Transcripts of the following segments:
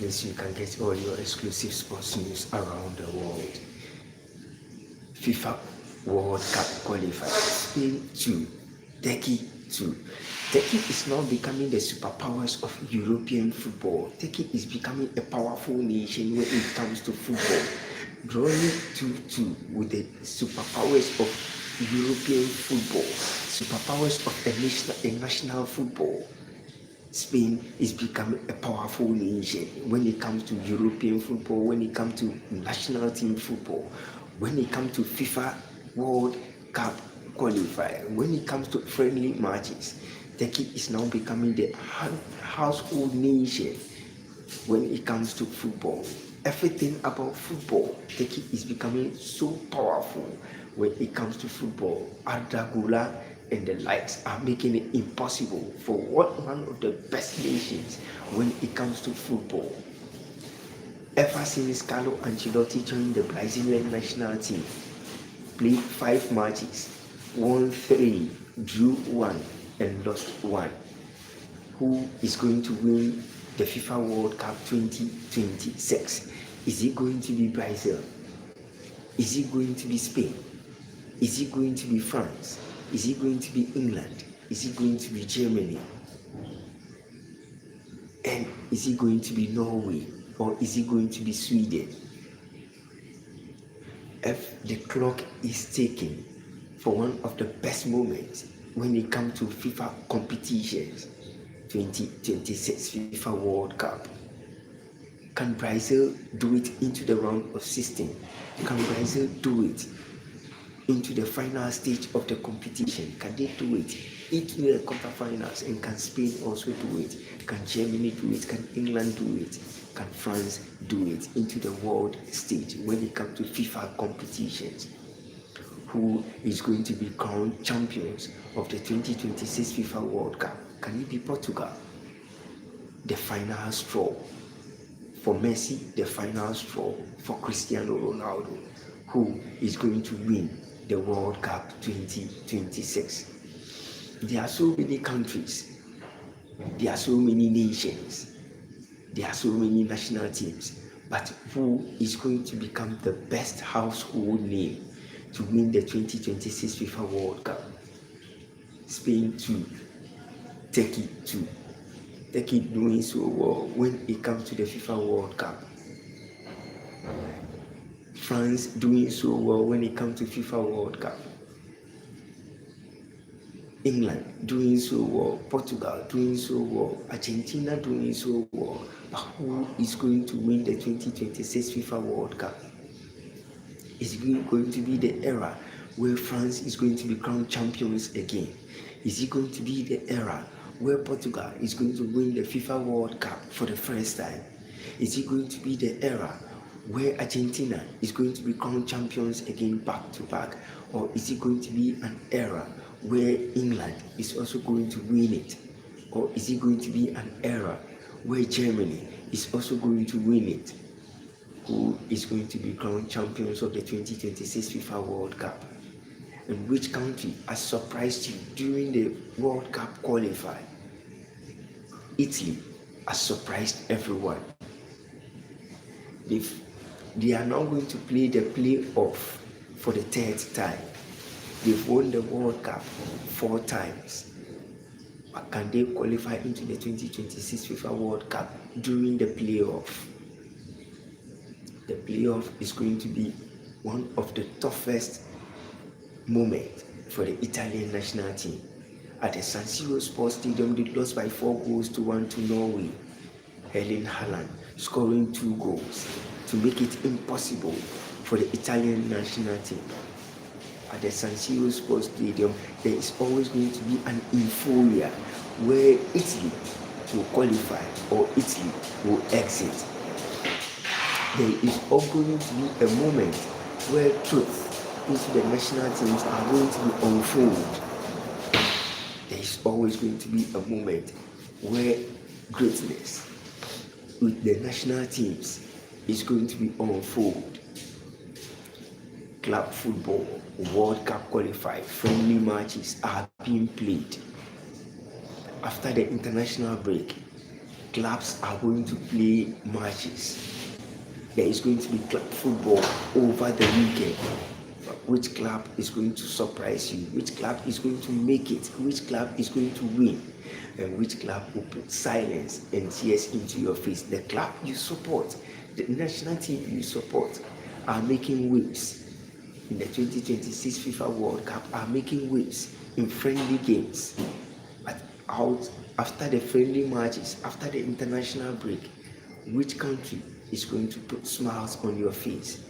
means you can get all your exclusive sports news around the world. FIFA World Cup qualifiers. Spain 2, Turkey 2. Turkey is now becoming the superpowers of European football. Turkey is becoming a powerful nation when it comes to football, drawing 2-2 with the superpowers of European football, superpowers of a national football. Spain is becoming a powerful nation when it comes to European football, when it comes to national team football, when it comes to FIFA World Cup qualifier, when it comes to friendly matches. Turkey is now becoming the household nation when it comes to football. Everything about football, Turkey is becoming so powerful when it comes to football. Arda Güler and the likes are making it impossible for one of the best nations when it comes to football. Ever since Carlo Ancelotti joined the Brazilian national team, played 5 matches, won 3, drew 1, and lost 1. Who is going to win the FIFA World Cup 2026? Is it going to be Brazil? Is it going to be Spain? Is it going to be France? Is it going to be England? Is it going to be Germany? And is it going to be Norway? Or is it going to be Sweden? If the clock is ticking for one of the best moments when it comes to FIFA competitions, 2026 FIFA World Cup. Can Brazil do it into the round of 16? Can Brazil do it into the final stage of the competition? Can they do it into the quarterfinals? And can Spain also do it? Can Germany do it? Can England do it? Can France do it into the world stage when it comes to FIFA competitions? Who is going to be crowned champions of the 2026 FIFA World Cup? Can it be Portugal? The final straw for Messi, the final straw for Cristiano Ronaldo, who is going to win the World Cup 2026. There are so many countries, there are so many nations, there are so many national teams, but who is going to become the best household name to win the 2026 FIFA World Cup? Spain 2, Turkey 2. Turkey doing so well when it comes to the FIFA World Cup. France doing so well when it comes to FIFA World Cup. England doing so well, Portugal doing so well, Argentina doing so well. But who is going to win the 2026 FIFA World Cup? Is it going to be the era where France is going to be crowned champions again? Is it going to be the era where Portugal is going to win the FIFA World Cup for the first time? Is it going to be the era where Argentina is going to be crowned champions again back to back? Or is it going to be an era where England is also going to win it? Or is it going to be an era where Germany is also going to win it? Who is going to be crowned champions of the 2026 FIFA World Cup? And which country has surprised you during the World Cup qualifier? Italy has surprised everyone. They are now going to play the playoff for the 3rd time. They've won the World Cup 4 times. But can they qualify into the 2026 FIFA World Cup during the playoff? The playoff is going to be one of the toughest moments for the Italian national team. At the San Siro Sports Stadium, they lost by 4-1 to Norway. Erling Haaland scoring 2 goals to make it impossible for the Italian national team. At the San Siro Sports Stadium, there is always going to be an euphoria where Italy will qualify or Italy will exit. There is always going to be a moment where truth into the national teams are going to be unfolded. There is always going to be a moment where greatness with the national teams is going to be unfolded. Club football, World Cup qualified, friendly matches are being played. After the international break, clubs are going to play matches. There is going to be club football over the weekend. Which club is going to surprise you? Which club is going to make it? Which club is going to win? And which club will put silence and tears into your face? The club you support, the national team you support, are making waves in the 2026 FIFA World Cup, are making waves in friendly games. But out after the friendly matches, after the international break, which country is going to put smiles on your face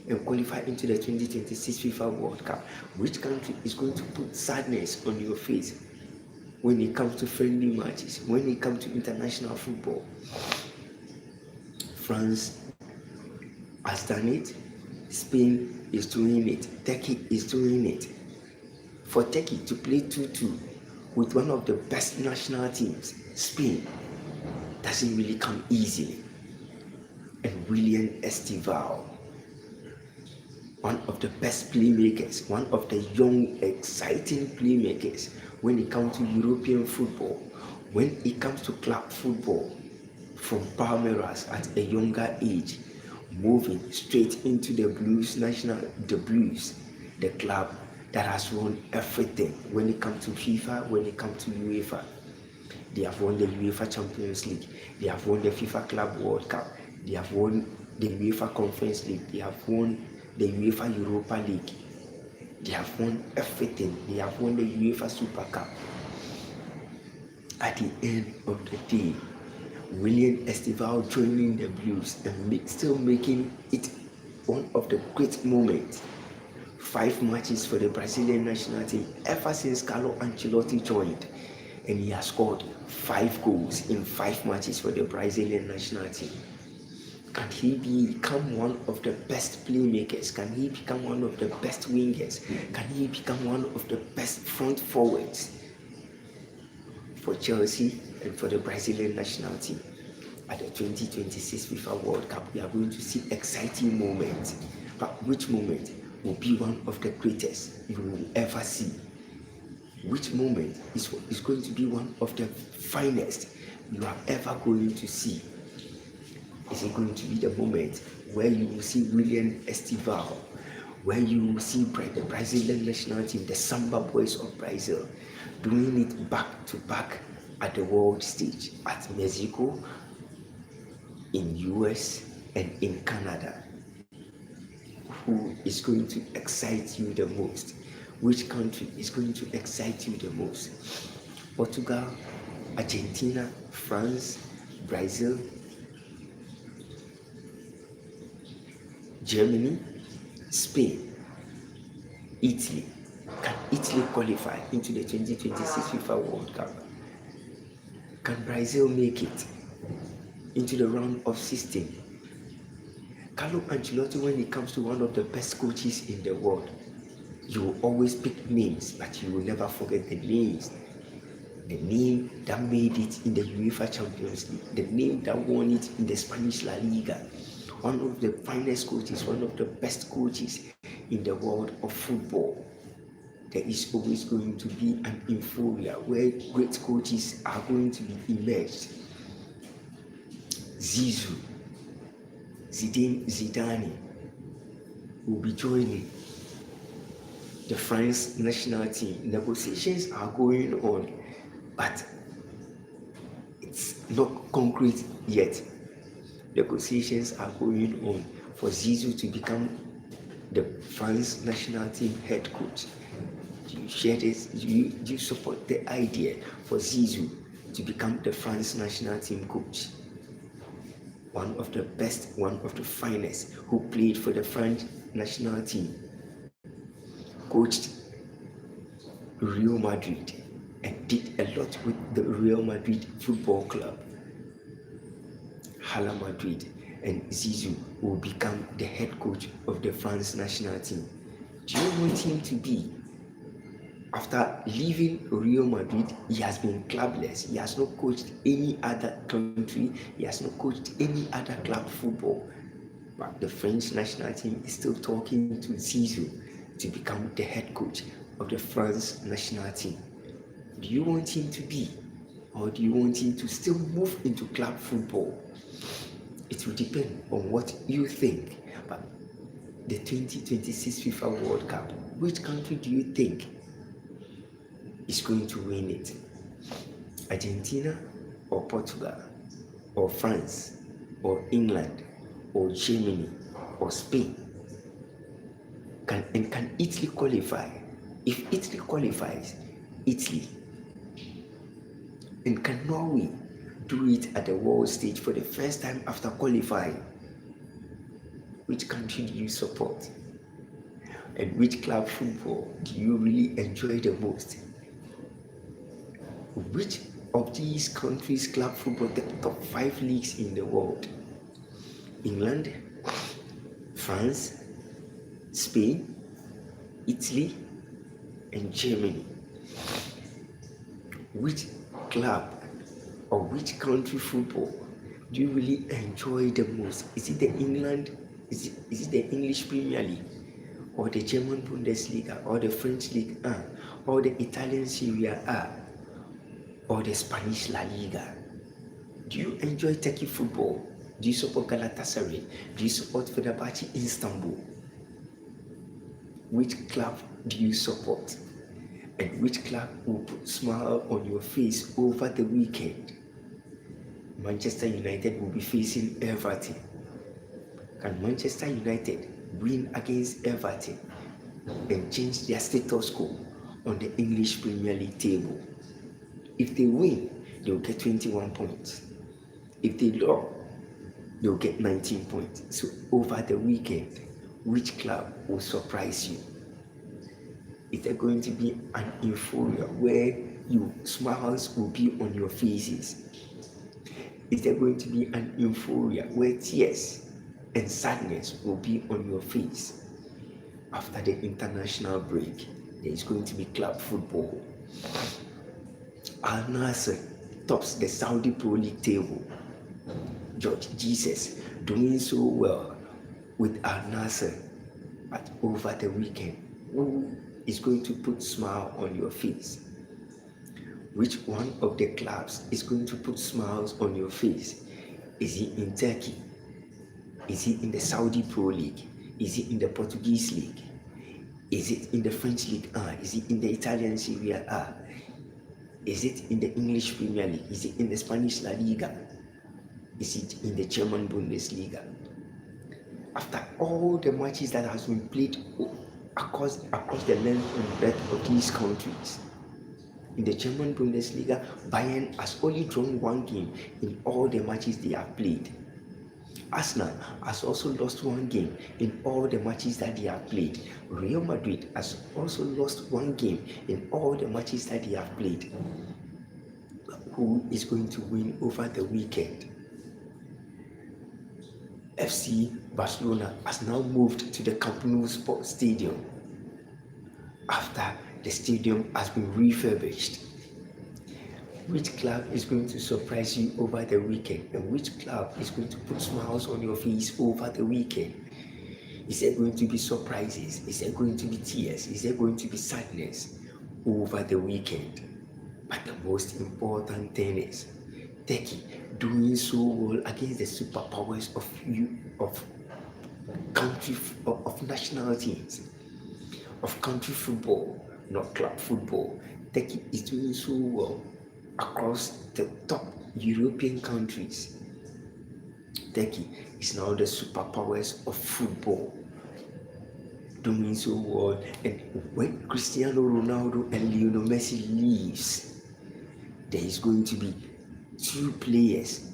and qualify into the 2026 FIFA World Cup? Which country is going to put sadness on your face when it comes to friendly matches, when it comes to international football? France has done it. Spain is doing it. Turkey is doing it. For Turkey to play 2-2 with one of the best national teams, Spain, doesn't really come easily. And William Estival, one of the best playmakers, one of the young, exciting playmakers when it comes to European football, when it comes to club football, from Palmeiras at a younger age, moving straight into the Blues, the club that has won everything when it comes to FIFA, when it comes to UEFA. They have won the UEFA Champions League, they have won the FIFA Club World Cup, they have won the UEFA Conference League, they have won the UEFA Europa League, they have won everything, they have won the UEFA Super Cup. At the end of the day, William Estival joining the Blues and still making it one of the great moments. 5 matches for the Brazilian national team ever since Carlo Ancelotti joined, and he has scored 5 goals in 5 matches for the Brazilian national team. Can he become one of the best playmakers? Can he become one of the best wingers? Can he become one of the best front forwards for Chelsea and for the Brazilian national team? At the 2026 FIFA World Cup, we are going to see exciting moments. But which moment will be one of the greatest you will ever see? Which moment is going to be one of the finest you are ever going to see? Is it going to be the moment where you will see William Estival, where you will see the Brazilian national team, the Samba Boys of Brazil, doing it back to back at the world stage, at Mexico, in US, and in Canada? Who is going to excite you the most? Which country is going to excite you the most? Portugal, Argentina, France, Brazil, Germany, Spain, Italy. Can Italy qualify into the 2026 FIFA World Cup? Can Brazil make it into the round of 16? Carlo Ancelotti, when it comes to one of the best coaches in the world, you will always pick names, but you will never forget the names. The name that made it in the UEFA Champions League, the name that won it in the Spanish La Liga. One of the finest coaches, one of the best coaches in the world of football. There is always going to be an euphoria where great coaches are going to be emerged. Zidane will be joining the France national team. Negotiations are going on, but it's not concrete yet. Negotiations are going on for Zizou to become the France national team head coach. Do you share this? Do you support the idea for Zizou to become the France national team coach? One of the best, one of the finest, who played for the French national team, coached Real Madrid and did a lot with the Real Madrid football club, Hala Madrid, and Zizou will become the head coach of the France national team. Do you want him to be? After leaving Real Madrid, he has been clubless. He has not coached any other country. He has not coached any other club football. But the French national team is still talking to Zizou to become the head coach of the France national team. Do you want him to be? or do you want him to still move into club football? It will depend on what you think. But the 2026 FIFA World Cup, which country do you think is going to win it? Argentina or Portugal or France or England or Germany or Spain? Can Italy qualify? If Italy qualifies, Italy. And can Norway do it at the world stage for the first time after qualifying? Which country do you support? And which club football do you really enjoy the most? Which of these countries' club football, the top 5 leagues in the world? England, France, Spain, Italy, and Germany. Which club or which country football do you really enjoy the most? Is it the England? Is it the English Premier League, or the German Bundesliga, or the French Ligue 1, or the Italian Serie A, or the Spanish La Liga? Do you enjoy Turkey football? Do you support Galatasaray? Do you support Fenerbahce Istanbul? Which club do you support? And which club will put a smile on your face over the weekend? Manchester United will be facing Everton. Can Manchester United win against Everton and change their status quo on the English Premier League table? If they win, they'll get 21 points. If they draw, they'll get 19 points. So over the weekend, which club will surprise you? Is there going to be an euphoria where your smiles will be on your faces? Is there going to be an euphoria where tears and sadness will be on your face? After the international break, there is going to be club football. Al Nassr tops the Saudi Pro League table. George Jesus doing so well with Al Nassr. But over the weekend, who is going to put a smile on your face? Which one of the clubs is going to put smiles on your face? Is he in Turkey? Is he in the Saudi Pro League? Is he in the Portuguese League? Is it in the French League 1? Is it in the Italian Serie A? Is it in the English Premier League? Is it in the Spanish La Liga? Is it in the German Bundesliga? After all the matches that has been played across the length and breadth of these countries, in the German Bundesliga, Bayern has only drawn 1 game in all the matches they have played. Arsenal has also lost 1 game in all the matches that they have played. Real Madrid has also lost 1 game in all the matches that they have played. Who is going to win over the weekend? FC Barcelona has now moved to the Camp Nou Sports Stadium after the stadium has been refurbished. Which club is going to surprise you over the weekend? And which club is going to put smiles on your face over the weekend? Is there going to be surprises? Is there going to be tears? Is there going to be sadness over the weekend? But the most important thing is Turkey doing so well against the superpowers of country of national teams, of country football, not club football. Turkey is doing so well across the top European countries. Turkey is now the superpowers of football, doing so well. And when Cristiano Ronaldo and Lionel Messi leaves, there is going to be 2 players,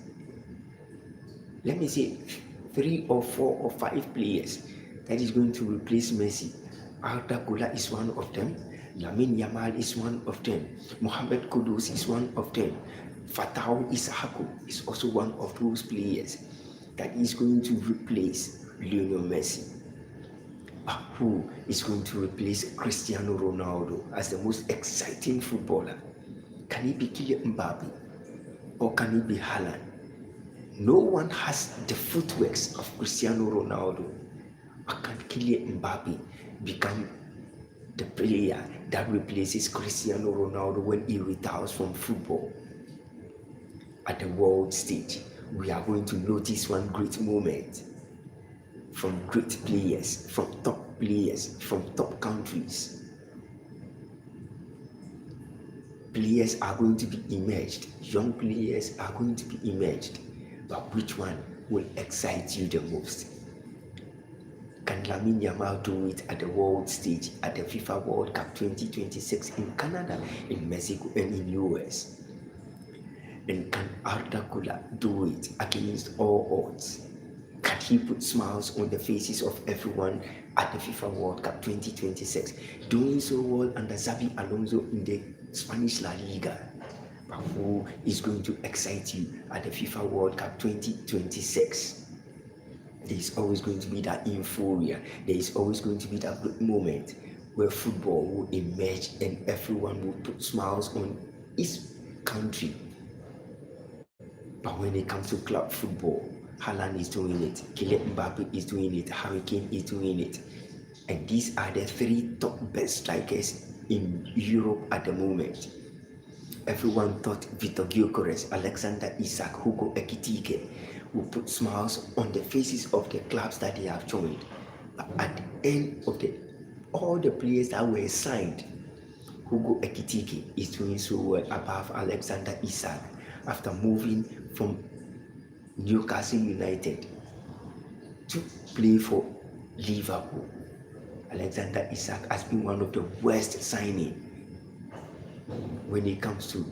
let me say 3 or 4 or 5 players that is going to replace Messi. Arda Güler is one of them. Lamine Yamal is one of them. Mohamed Kudus is one of them. Fatau Issahaku is also one of those players that is going to replace Lionel Messi. Who is going to replace Cristiano Ronaldo as the most exciting footballer? Can it be Kylian Mbappe or can it be Haaland? No one has the footworks of Cristiano Ronaldo. Or can Kylian Mbappe become the player that replaces Cristiano Ronaldo when he retires from football? at the world stage, we are going to notice one great moment from great players, from top players, from top countries. Players are going to be emerged, young players are going to be emerged, but which one will excite you the most? Can Lamine Yamal do it at the world stage at the FIFA World Cup 2026 in Canada, in Mexico, and in US? And can Arda Güler do it against all odds? Can he put smiles on the faces of everyone at the FIFA World Cup 2026? Doing so well under Xabi Alonso in the Spanish La Liga. But who is going to excite you at the FIFA World Cup 2026? There is always going to be that euphoria. There is always going to be that good moment where football will emerge and everyone will put smiles on his country. But when it comes to club football, Haaland is doing it, Kylian Mbappe is doing it, Harry Kane is doing it. And these are the three top best strikers in Europe at the moment. Everyone thought Vitor Gyökeres, Alexander Isak, Hugo Ekitike will put smiles on the faces of the clubs that they have joined. But at the end of all the players that were signed, Hugo Ekitike is doing so well above Alexander Isak after moving from Newcastle United to play for Liverpool. Alexander Isak has been one of the worst signings when it comes to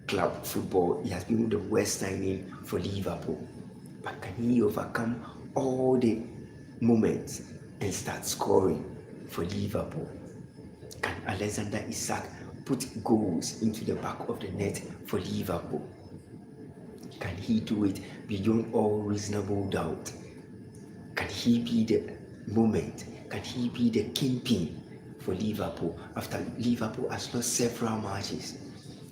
club football. He has been the worst signing for Liverpool. But can he overcome all the moments and start scoring for Liverpool? Can Alexander Isak put goals into the back of the net for Liverpool? Can he do it beyond all reasonable doubt? Can he be the moment? Can he be the kingpin for Liverpool after Liverpool has lost several matches?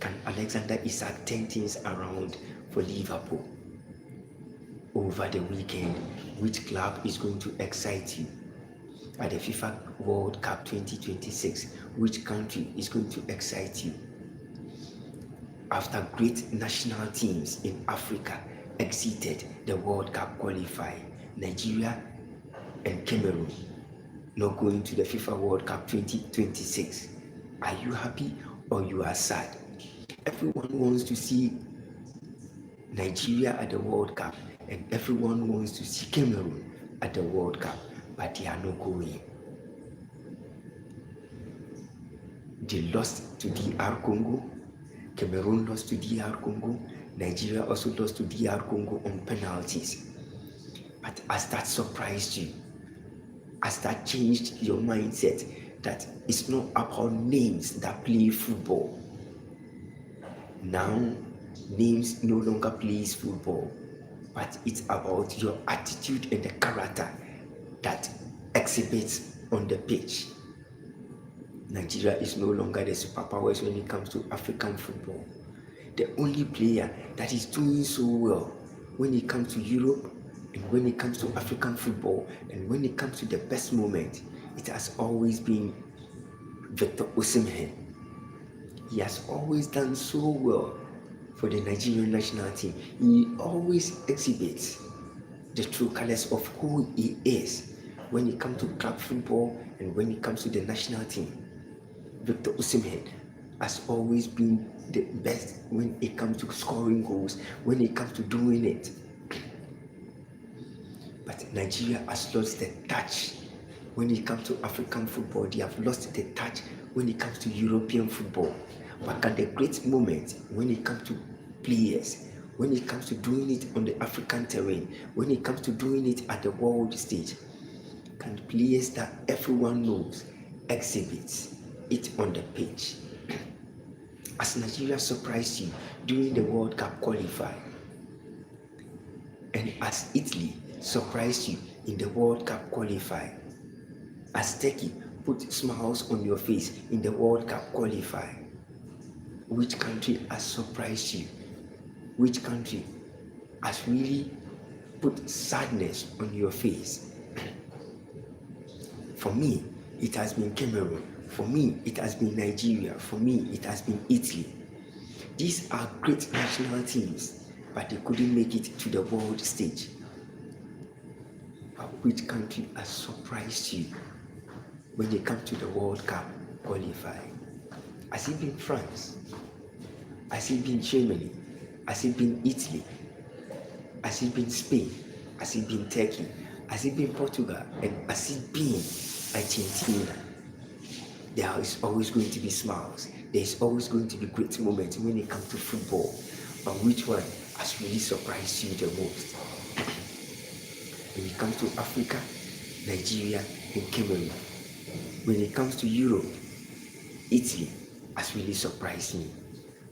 Can Alexander Isak turn things around for Liverpool? Over the weekend, which club is going to excite you? At the FIFA World Cup 2026, which country is going to excite you? After great national teams in Africa exited the World Cup qualifying, Nigeria and Cameroon not going to the FIFA World Cup 2026. Are you happy or you are sad? Everyone wants to see Nigeria at the World Cup and everyone wants to see Cameroon at the World Cup, but they are not going. They lost to DR Congo. Cameroon lost to DR Congo. Nigeria also lost to DR Congo on penalties. But has that surprised you? Has that changed your mindset that it's not about names that play football? Now, names no longer plays football, but it's about your attitude and the character that exhibits on the pitch. Nigeria is no longer the superpowers when it comes to African football. The only player that is doing so well when it comes to Europe and when it comes to African football and when it comes to the best moment, it has always been Victor Osimhen. He has always done so well for the Nigerian national team. He always exhibits the true colors of who he is when it comes to club football and when it comes to the national team. Victor Osimhen has always been the best when it comes to scoring goals, when it comes to doing it. But Nigeria has lost the touch when it comes to African football. They have lost the touch when it comes to European football. But at the great moment when it comes to players, when it comes to doing it on the African terrain, when it comes to doing it at the world stage, can players that everyone knows exhibit it on the pitch? As Nigeria surprised you during the World Cup qualifier, and as Italy surprised you in the World Cup qualifier, as Turkey put smiles on your face in the World Cup qualifier, which country has surprised you? Which country has really put sadness on your face? For me, it has been Cameroon. For me, it has been Nigeria. For me, it has been Italy. These are great national teams, but they couldn't make it to the world stage. But which country has surprised you when they come to the World Cup qualifying? Has it been France? Has it been Germany? Has it been Italy? Has it been Spain? Has it been Turkey? Has it been Portugal? And has it been Argentina? There is always going to be smiles. There is always going to be great moments when it comes to football. But which one has really surprised you the most? When it comes to Africa, Nigeria, and Cameroon. When it comes to Europe, Italy has really surprised me.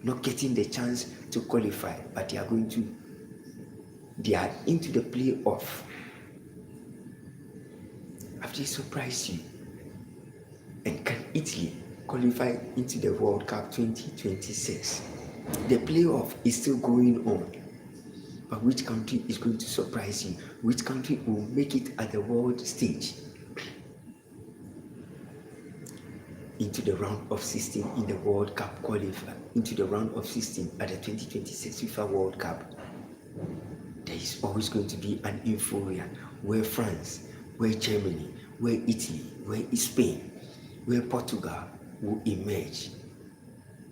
Not getting the chance to qualify, but they are into the playoff. Have they surprised you? And can Italy qualify into the World Cup 2026? The playoff is still going on. But which country is going to surprise you? Which country will make it at the world stage? Into the round of 16 in the World Cup qualifier, into the round of 16 at the 2026 FIFA World Cup. There is always going to be an euphoria where France, where Germany, where Italy, where Spain, where Portugal will emerge.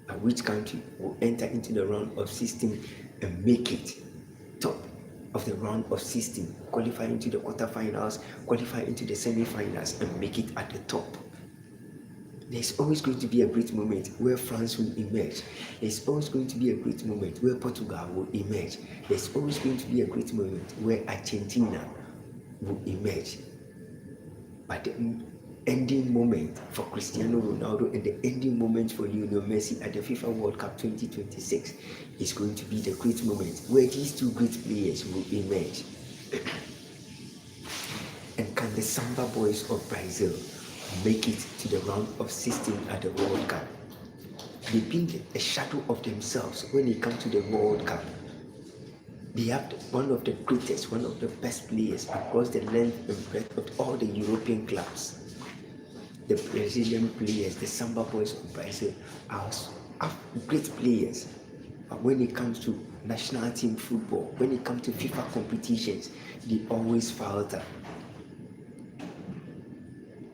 And which country will enter into the round of 16 and make it top of the round of 16, qualify into the quarterfinals, qualify into the semi-finals, and make it at the top? There's always going to be a great moment where France will emerge. There's always going to be a great moment where Portugal will emerge. There's always going to be a great moment where Argentina will emerge. But the ending moment for Cristiano Ronaldo and the ending moment for Lionel Messi at the FIFA World Cup 2026 is going to be the great moment where these two great players will emerge. And can the Samba Boys of Brazil make it to the round of 16 at the World Cup? They've been a shadow of themselves when it comes to the World Cup. They have one of the greatest, one of the best players across the length and breadth of all the European clubs. The Brazilian players, the Samba Boys of Brazil, are great players. But when it comes to national team football, when it comes to FIFA competitions, they always falter.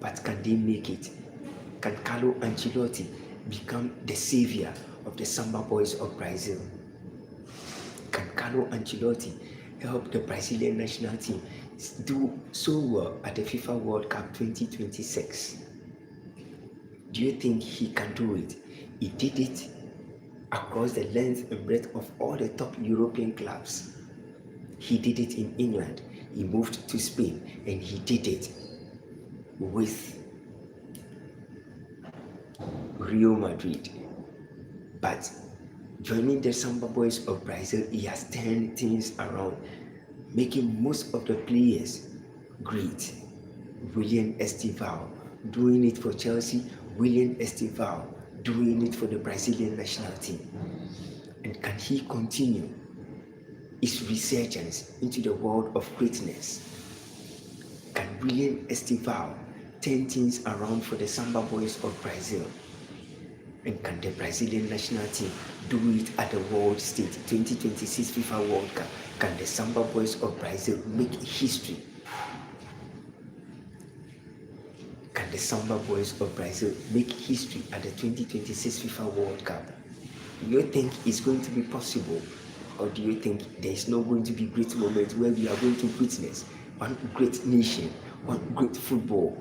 But can they make it? Can Carlo Ancelotti become the savior of the Samba Boys of Brazil? Can Carlo Ancelotti help the Brazilian national team do so well at the FIFA World Cup 2026? Do you think he can do it? He did it across the length and breadth of all the top European clubs. He did it in England. He moved to Spain, and he did it with Real Madrid. But joining the Samba Boys of Brazil, he has turned things around, making most of the players great. William Estival doing it for Chelsea, William Estival doing it for the Brazilian national team. And can he continue his resurgence into the world of greatness? Can William Estival turn things around for the Samba Boys of Brazil? And can the Brazilian national team do it at the world stage, 2026 FIFA World Cup? Can the Samba Boys of Brazil make history? Can the Samba Boys of Brazil make history at the 2026 FIFA World Cup? Do you think it's going to be possible? Or do you think there is not going to be great moments where we are going to witness one great nation, one great football?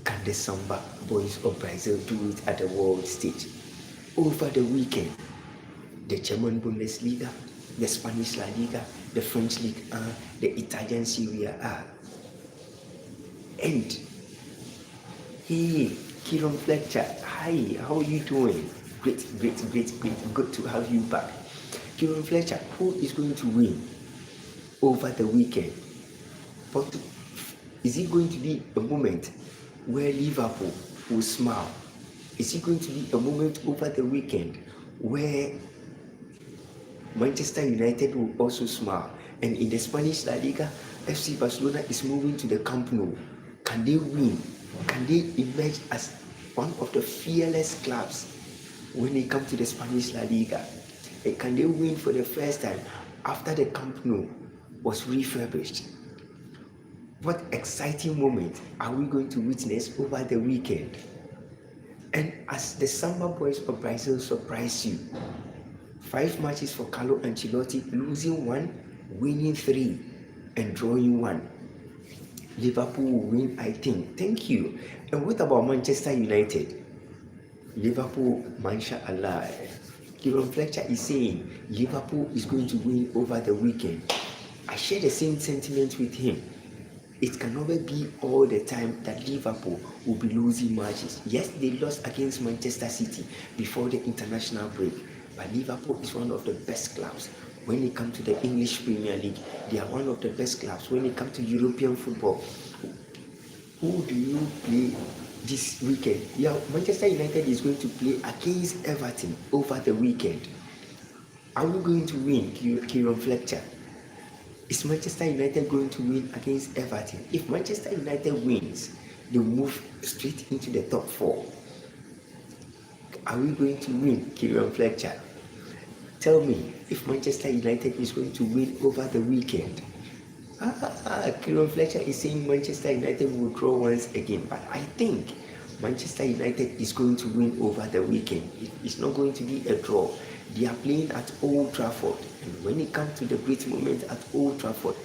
Can the Samba Boys of Brazil do it at the world stage? Over the weekend, the German Bundesliga, the Spanish La Liga, the French Ligue 1, the Italian Serie A. And hey, Kieran Fletcher, hi, how are you doing? Great, good to have you back. Kieran Fletcher, who is going to win over the weekend? But is it going to be a moment where Liverpool will smile? Is it going to be a moment over the weekend where Manchester United will also smile? And in the Spanish La Liga, FC Barcelona is moving to the Camp Nou. Can they win? Can they emerge as one of the fearless clubs when it comes to the Spanish La Liga? And can they win for the first time after the Camp Nou was refurbished? What exciting moment are we going to witness over the weekend? And as the Samba Boys of Brazil surprise you, 5 matches for Carlo Ancelotti, losing 1, winning 3, and drawing 1. Liverpool will win, I think. Thank you. And what about Manchester United? Liverpool, Mashallah. Kieran Fletcher is saying Liverpool is going to win over the weekend. I share the same sentiment with him. It can never be all the time that Liverpool will be losing matches. Yes, they lost against Manchester City before the international break, but Liverpool is one of the best clubs. When it comes to the English Premier League, they are one of the best clubs. When it comes to European football, who do you play this weekend? Yeah, Manchester United is going to play against Everton over the weekend. Are we going to win, Kieran Fletcher? Is Manchester United going to win against Everton? If Manchester United wins, they move straight into the top 4. Are we going to win, Kieran Fletcher? Tell me, if Manchester United is going to win over the weekend. Kieran Fletcher is saying Manchester United will draw once again, but I think Manchester United is going to win over the weekend. It's not going to be a draw. They are playing at Old Trafford, and when it comes to the great moment at Old Trafford,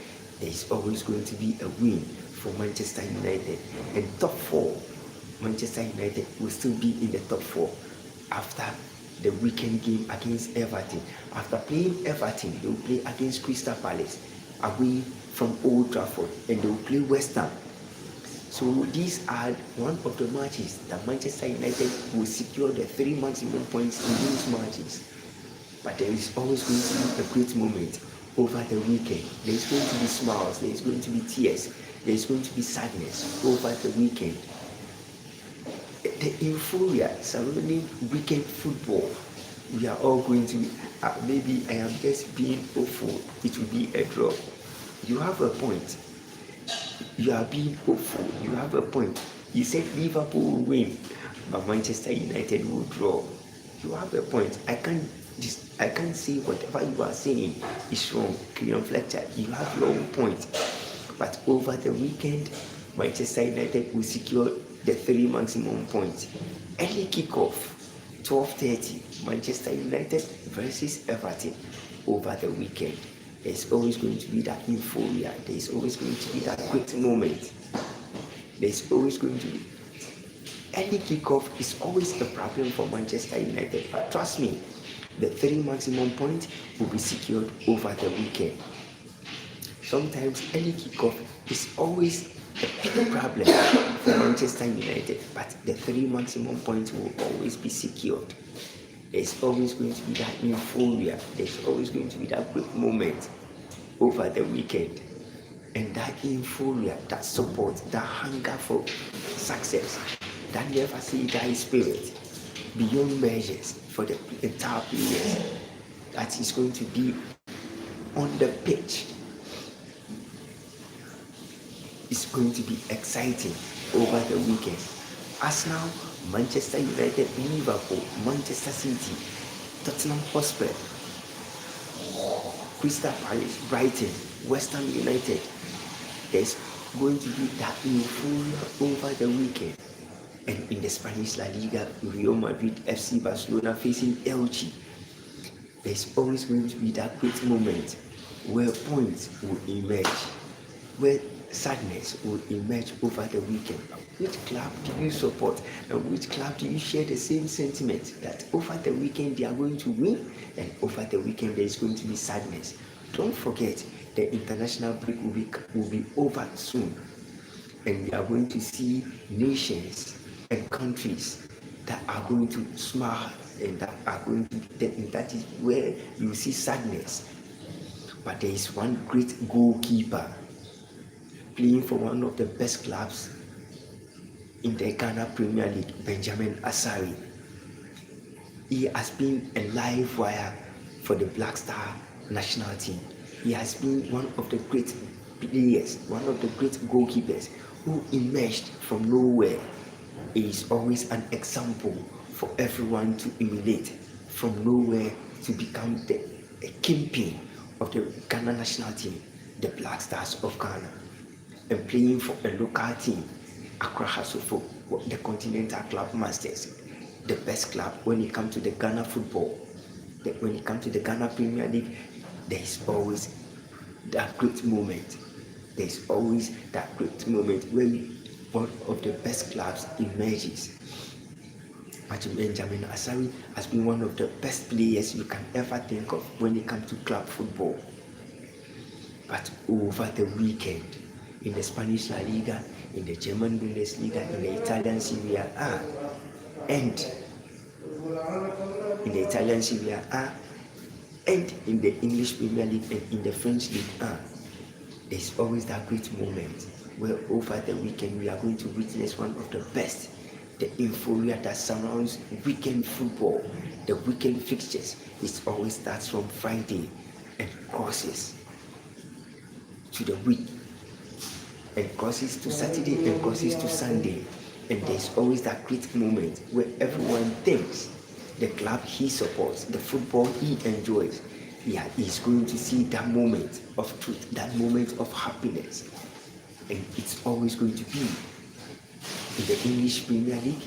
there is always going to be a win for Manchester United. And top 4, Manchester United will still be in the top 4 after the weekend game against Everton. After playing Everton, they will play against Crystal Palace away from Old Trafford, and they will play West Ham. So these are one of the matches that Manchester United will secure the 3 maximum points in these matches. But there is always going to be a great moment over the weekend. There is going to be smiles, there is going to be tears, there is going to be sadness over the weekend. The euphoria surrounding weekend football, we are all going to be, maybe I am just being hopeful it will be a draw. You have a point. You are being hopeful. You have a point. You said Liverpool will win, but Manchester United will draw. You have a point. I can't say whatever you are saying is wrong. Kieran Fletcher, you have your own point. But over the weekend, Manchester United will secure the 3 maximum points. Early kickoff, 12:30, Manchester United versus Everton over the weekend. There's always going to be that euphoria. There's always going to be that great moment. There's always going to be. Early kickoff is always a problem for Manchester United. But trust me, the 3 maximum points will be secured over the weekend. Sometimes early kickoff is always a big problem for Manchester United, but the 3 maximum points will always be secured. There's always going to be that euphoria. There's always going to be that great moment over the weekend. And that euphoria, that support, that hunger for success, that never say die spirit, beyond measures for the entire players, that is going to be on the pitch. It's going to be exciting over the weekend. Arsenal, Manchester United, Liverpool, Manchester City, Tottenham Hotspur, Crystal Palace, Brighton, West Ham United. There's going to be that euphoria over the weekend. And in the Spanish La Liga, Real Madrid, FC Barcelona facing Elche. There's always going to be that great moment where points will emerge, where sadness will emerge over the weekend. Which club do you support, and which club do you share the same sentiment that over the weekend they are going to win, and over the weekend there is going to be sadness? Don't forget, the international break will be over soon, and we are going to see nations and countries that are going to smile, and that is where you see sadness. But there is one great goalkeeper playing for one of the best clubs in the Ghana Premier League, Benjamin Asari. He has been a live wire for the Black Star national team. He has been one of the great players, one of the great goalkeepers who emerged from nowhere. He is always an example for everyone to emulate from nowhere to become a kingpin of the Ghana national team, the Black Stars of Ghana, and playing for a local team, Accra Hasofo, the Continental Club Masters, the best club when it comes to the Ghana football. When it comes to the Ghana Premier League, there is always that great moment. There is always that great moment where one of the best clubs emerges. Benjamin Asari has been one of the best players you can ever think of when it comes to club football. But over the weekend, in the Spanish La Liga, in the German Bundesliga, in the Italian Serie A, and in the Italian Serie A, and in the English Premier League and in the French League 1, there's always that great moment where over the weekend we are going to witness one of the best, the euphoria that surrounds weekend football, the weekend fixtures. It always starts from Friday and crosses to the week, and crosses to Saturday and crosses to Sunday. And there's always that great moment where everyone thinks the club he supports, the football he enjoys, he's going to see that moment of truth, that moment of happiness. And it's always going to be in the English Premier League,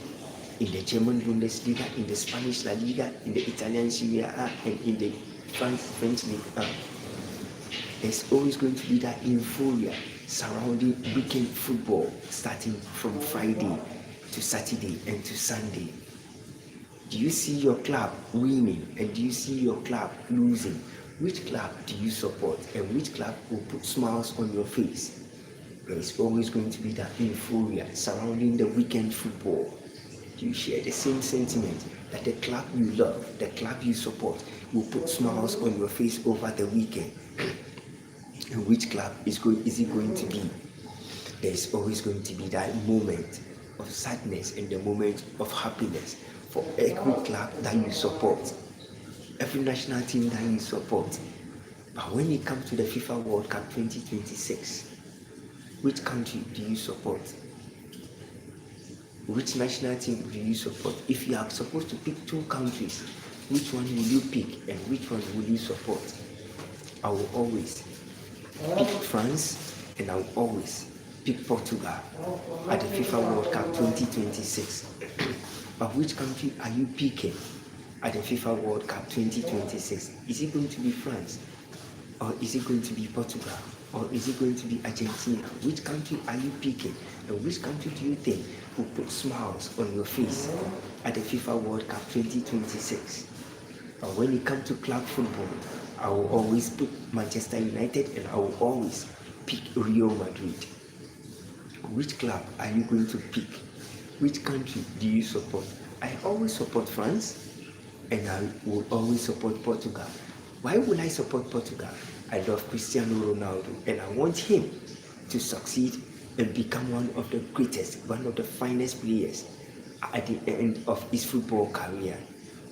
in the German Bundesliga, in the Spanish La Liga, in the Italian Serie A, and in the French League 1. There's always going to be that euphoria surrounding weekend football, starting from Friday to Saturday and to Sunday. Do you see your club winning and do you see your club losing? Which club do you support and which club will put smiles on your face? There is always going to be that euphoria surrounding the weekend football. Do you share the same sentiment that the club you love, the club you support, will put smiles on your face over the weekend? And which club is it going to be? There is always going to be that moment of sadness and the moment of happiness for every club that you support, every national team that you support. But when it comes to the FIFA World Cup 2026, which country do you support? Which national team do you support? If you are supposed to pick two countries, which one will you pick and which one will you support? I will always pick France and I will always pick Portugal at the FIFA World Cup 2026. But which country are you picking at the FIFA World Cup 2026? Is it going to be France? Or is it going to be Portugal? Or is it going to be Argentina? Which country are you picking? And which country do you think will put smiles on your face at the FIFA World Cup 2026? But when it comes to club football, I will always pick Manchester United and I will always pick Real Madrid. Which club are you going to pick? Which country do you support? I always support France and I will always support Portugal. Why would I support Portugal? I love Cristiano Ronaldo and I want him to succeed and become one of the greatest, one of the finest players at the end of his football career.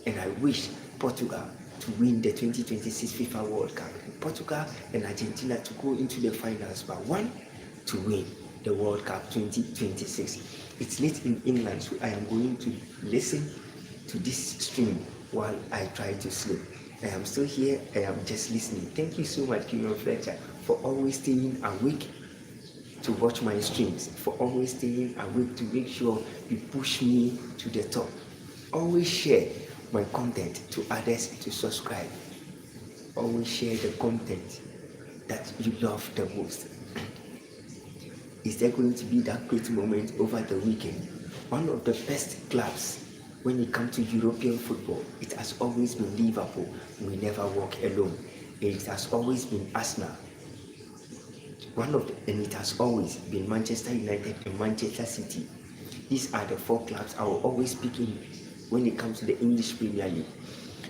And I wish Portugal to win the 2026 FIFA World Cup. Portugal and Argentina to go into the finals, but one to win the World Cup 2026. It's late in England, so I am going to listen to this stream while I try to sleep. I am still here, I am just listening. Thank you so much, Kingdom Fletcher, for always staying awake to watch my streams, for always staying awake to make sure you push me to the top. Always share my content to others to subscribe. Always share the content that you love the most. Is there going to be that great moment over the weekend? One of the best clubs when it comes to European football, it has always been Liverpool. We never walk alone. It has always been Arsenal. And it has always been Manchester United and Manchester City. These are the four clubs I will always pick in when it comes to the English Premier League.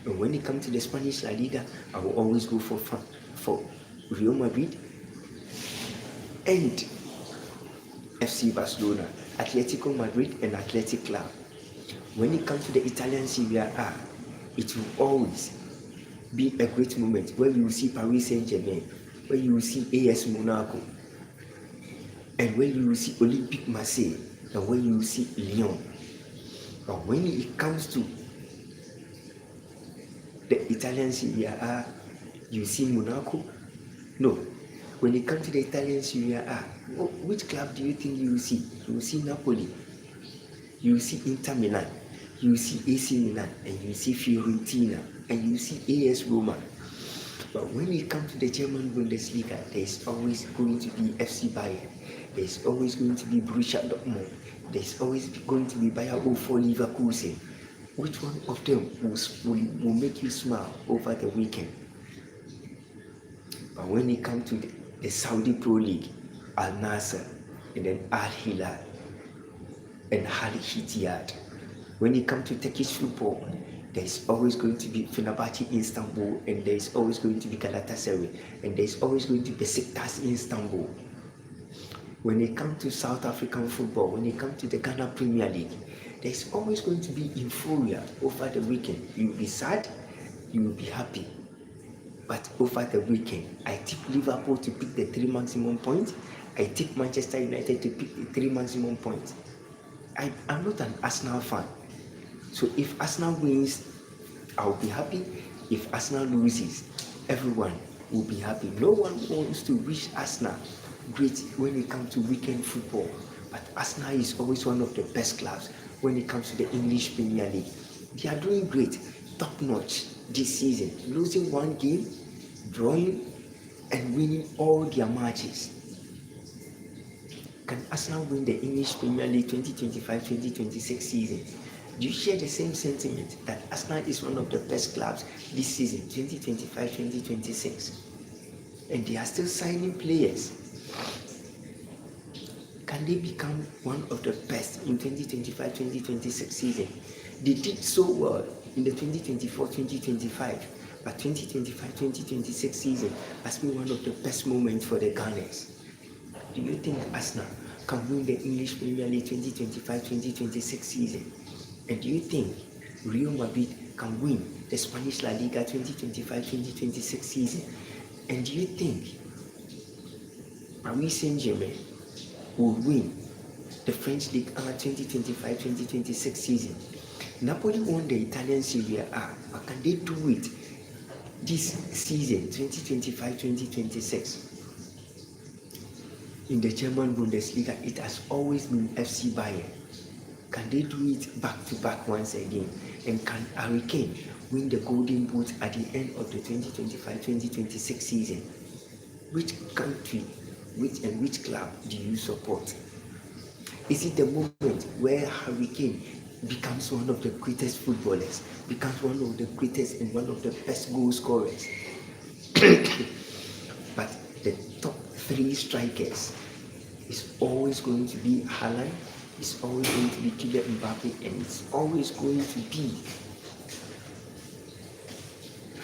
And when it comes to the Spanish La Liga, I will always go for Real Madrid and FC Barcelona, Atletico Madrid and Athletic Club. When it comes to the Italian Serie A, it will always be a great moment where you will see Paris Saint-Germain, where you will see AS Monaco, and where you will see Olympique Marseille, and where you will see Lyon. But when it comes to the Italian Serie A, you see Monaco. No. When it comes to the Italian Serie A, which club do you think you will see? You will see Napoli, you will see Inter Milan, you will see AC Milan, and you will see Fiorentina, and you will see AS Roma. But when it comes to the German Bundesliga, there's always going to be FC Bayern, there's always going to be Borussia Dortmund, there's always going to be Bayer 04 Leverkusen. Which one of them will make you smile over the weekend? But when it comes to the Saudi Pro League, Al Nasser, and then Al Hilal, and Al Ittihad. When it comes to Turkish football, there's always going to be Fenerbahce in Istanbul, and there's always going to be Galatasaray, and there's always going to be Besiktas in Istanbul. When it comes to South African football, when it comes to the Ghana Premier League, there's always going to be euphoria over the weekend. You will be sad, you will be happy. But over the weekend, I tip Liverpool to pick the 3 maximum points. I tip Manchester United to pick the 3 maximum points. I'm not an Arsenal fan. So if Arsenal wins, I'll be happy. If Arsenal loses, everyone will be happy. No one wants to wish Arsenal great when it comes to weekend football. But Arsenal is always one of the best clubs when it comes to the English Premier League. They are doing great, top notch this season, losing one game, drawing and winning all their matches. Can Arsenal win the English Premier League 2025-2026 season? Do you share the same sentiment that Arsenal is one of the best clubs this season, 2025-2026? And they are still signing players. Can they become one of the best in 2025-2026 season? They did so well in the 2024-2025, but 2025-2026 season has been one of the best moments for the Gunners. Do you think Arsenal can win the English Premier League 2025-2026 season? And do you think Real Madrid can win the Spanish La Liga 2025-2026 season? And do you think Paris Saint-Germain will win the French League 2025-2026 season? Napoli won the Italian Serie A, but can they do it this season, 2025-2026? In the German Bundesliga, it has always been FC Bayern. Can they do it back-to-back once again? And can Harry Kane win the Golden Boot at the end of the 2025-2026 season? Which country, which club do you support? Is it the moment where Harry Kane becomes one of the greatest footballers, becomes one of the greatest and one of the best goal scorers? But the top 3 strikers is always going to be Haaland, it's always going to be Kylian Mbappe, and it's always going to be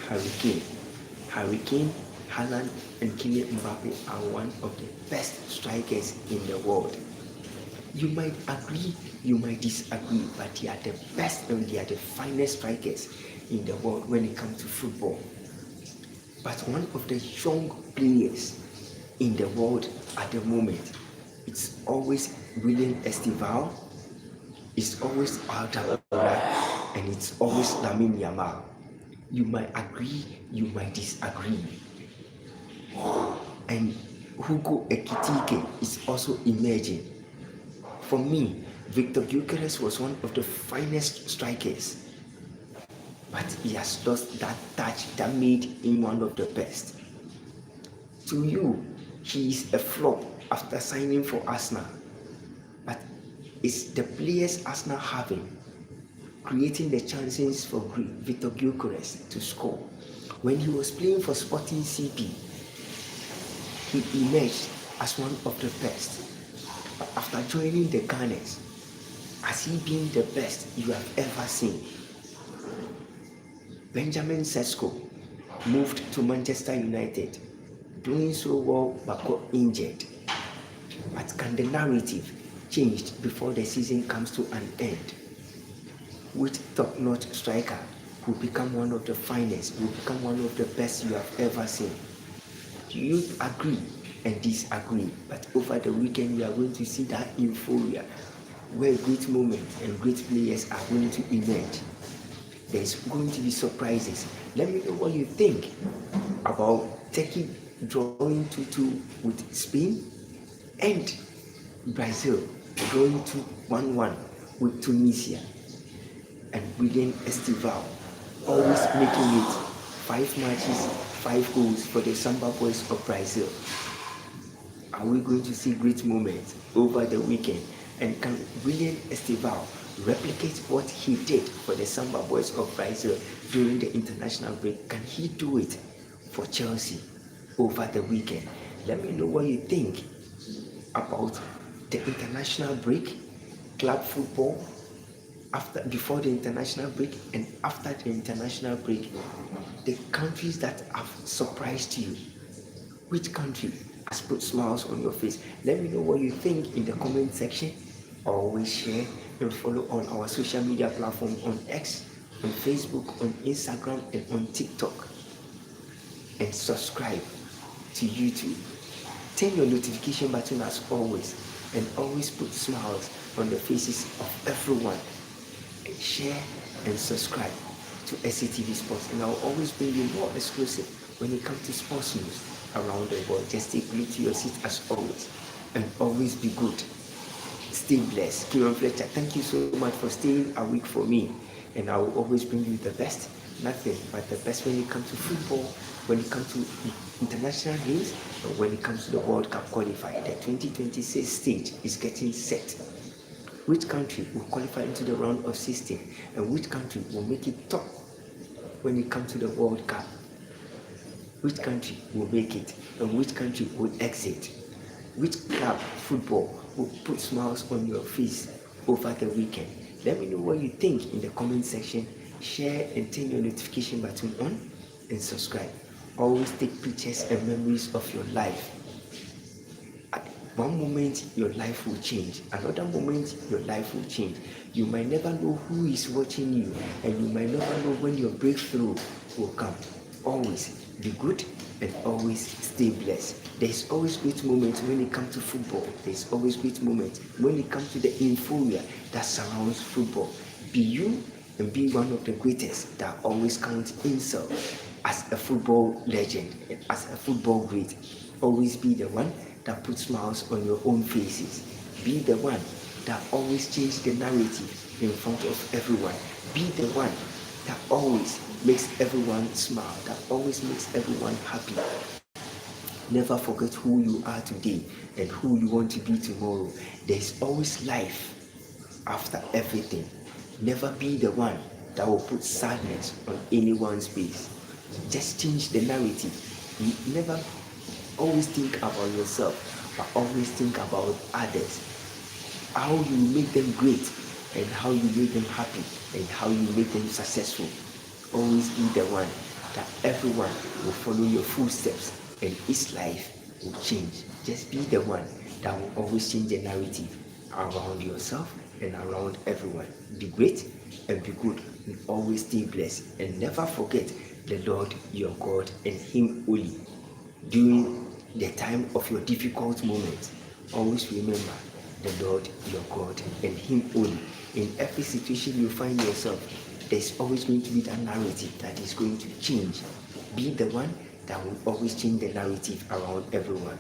Harry Kane. Harry Kane, Haaland, and Kylian Mbappe are one of the best strikers in the world. You might agree, you might disagree, but they are the best and they are the finest strikers in the world when it comes to football. But one of the young players in the world at the moment, it's always William Estival, it's always Arda Güler, and it's always Lamine Yamal. You might agree, you might disagree. And Hugo Ekitike is also emerging. For me, Victor Gyökeres was one of the finest strikers, but he has lost that touch that made him one of the best. To you, he is a flop after signing for Arsenal, but it's the players Arsenal having, creating the chances for Victor Gyökeres to score. When he was playing for Sporting CP, he emerged as one of the best. But after joining the Gunners, has he been the best you have ever seen? Benjamin Sesko moved to Manchester United, doing so well but got injured. But can the narrative change before the season comes to an end? Which top-notch striker will become one of the finest, will become one of the best you have ever seen? Do you agree and disagree? But over the weekend, we are going to see that euphoria. where great moments and great players are going to emerge. There's going to be surprises. Let me know what you think about Turkey drawing 2-2 with Spain and Brazil drawing 1-1 with Tunisia, and William Estival always making it 5 matches, 5 goals for the Samba Boys of Brazil. Are we going to see great moments over the weekend? And can William Estival replicate what he did for the Samba Boys of Brazil during the international break? Can he do it for Chelsea over the weekend? Let me know what you think about the international break, club football, before the international break and after the international break. The countries that have surprised you, which country has put smiles on your face? Let me know what you think in the comment section. Always share and follow on our social media platform on X, on Facebook, on Instagram, and on TikTok. And subscribe to YouTube. Turn your notification button as always, and always put smiles on the faces of everyone. And share and subscribe to SCTV Sports, and I'll always bring you more exclusive when it comes to sports news around the world. Just stay glued to your seat as always, and always be good. Stay blessed. Kieran Fletcher, thank you so much for staying a week for me, and I will always bring you the best, nothing but the best when it comes to football, when it comes to international games, and when it comes to the World Cup qualifier. The 2026 stage is getting set. Which country will qualify into the round of 16, and which country will make it top when it comes to the World Cup? Which country will make it, and which country will exit? Which club football will put smiles on your face over the weekend? Let me know what you think in the comment section. Share and turn your notification button on, and subscribe. Always take pictures and memories of your life. At one moment your life will change, another moment your life will change. You might never know who is watching you, and you might never know when your breakthrough will come. Always be good and always stay blessed. There's always great moments when it comes to football. There's always great moments when it comes to the euphoria that surrounds football. Be you and be one of the greatest that always counts himself as a football legend, as a football great. Always be the one that puts smiles on your own faces. Be the one that always changes the narrative in front of everyone. Be the one that always makes everyone smile, that always makes everyone happy. Never forget who you are today and who you want to be tomorrow. There's always life after everything. Never be the one that will put sadness on anyone's face. Just change the narrative. You never always think about yourself, but always think about others. How you make them great, and how you make them happy, and how you make them successful. Always be the one that everyone will follow your footsteps, and his life will change. Just be the one that will always change the narrative around yourself and around everyone. Be great and be good, and always stay blessed, and never forget the Lord your God and him only. During the time of your difficult moments, always remember the Lord your God and him only. In every situation you find yourself, there's always going to be that narrative that is going to change. Be the one that will always change the narrative around everyone.